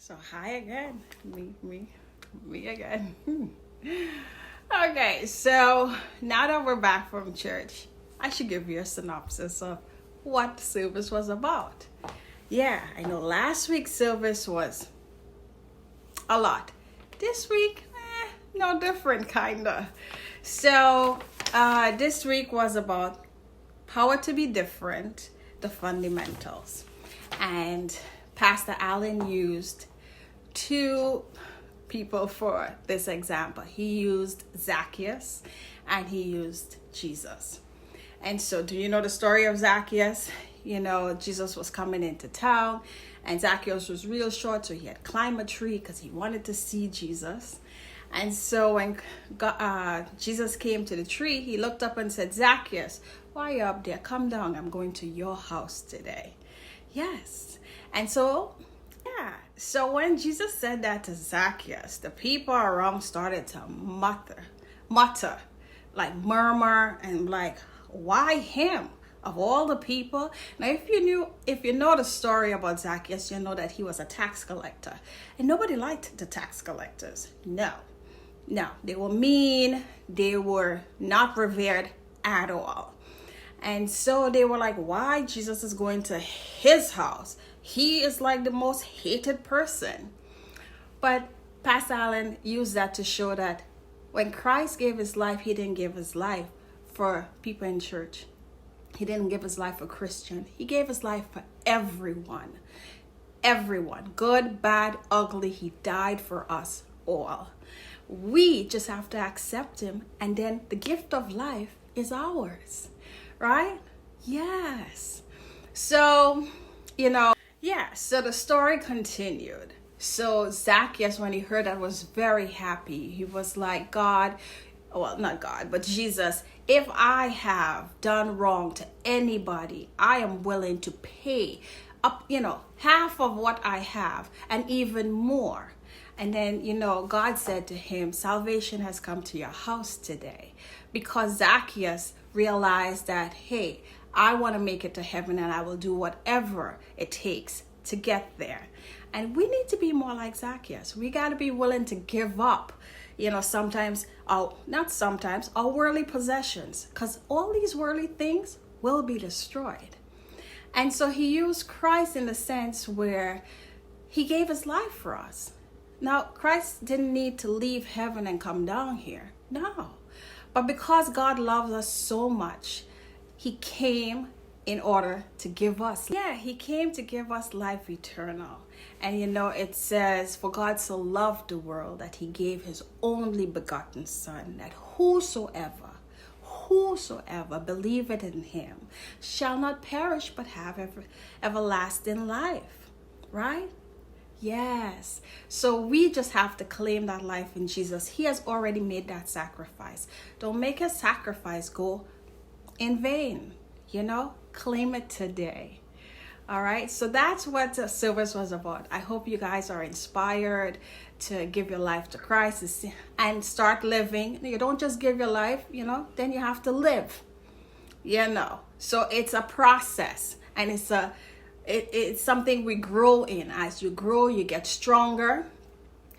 So hi again, me again. Okay, so now that we're back from church, I should give you a synopsis of what the service was about. Yeah, I know last week's service was a lot. This week, no different kinda. So this week was about power to be different, the fundamentals. And Pastor Allen used two people for this example. He used Zacchaeus and he used Jesus. And so, do you know the story of Zacchaeus? You know, Jesus was coming into town and Zacchaeus was real short, so he had climbed a tree because he wanted to see Jesus. And so when Jesus came to the tree, he looked up and said, Zacchaeus, why are you up there? Come down. I'm going to your house today. Yes. And so, yeah. So when Jesus said that to Zacchaeus, the people around started to mutter, like murmur and like, why him? Of all the people. Now, if you know the story about Zacchaeus, you know that he was a tax collector. And nobody liked the tax collectors. No, they were mean. They were not revered at all. And so they were like, why Jesus is going to his house? He is like the most hated person. But Pastor Allen used that to show that when Christ gave his life, he didn't give his life for people in church. He didn't give his life for Christian. He gave his life for everyone. Everyone. Good, bad, ugly. He died for us all. We just have to accept him. And then the gift of life is ours. Right? Yes. So, so the story continued. So Zacchaeus, when he heard that, was very happy. He was like, not God, but Jesus, if I have done wrong to anybody, I am willing to pay up, half of what I have and even more. And then, God said to him, salvation has come to your house today, because Zacchaeus realized that, hey, I want to make it to heaven and I will do whatever it takes to get there. And we need to be more like Zacchaeus. We got to be willing to give up, our worldly possessions, because all these worldly things will be destroyed. And so he used Christ in the sense where he gave his life for us. Now, Christ didn't need to leave heaven and come down here. No. But because God loves us so much, he came in order to give us. He came to give us life eternal. And it says, for God so loved the world that he gave his only begotten son, that whosoever believeth in him shall not perish but have everlasting life. Right? Yes. So we just have to claim that life in Jesus. He has already made that sacrifice. Don't make a sacrifice go in vain. Claim it today. All right. So that's what the service was about. I hope you guys are inspired to give your life to Christ and start living. You don't just give your life, then you have to live. So it's a process, and it's something we grow in. As you grow, you get stronger.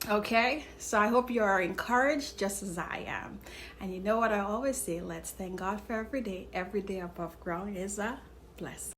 Okay, so I hope you are encouraged just as I am. And you know what I always say, let's thank God for every day. Every day above ground is a blessing.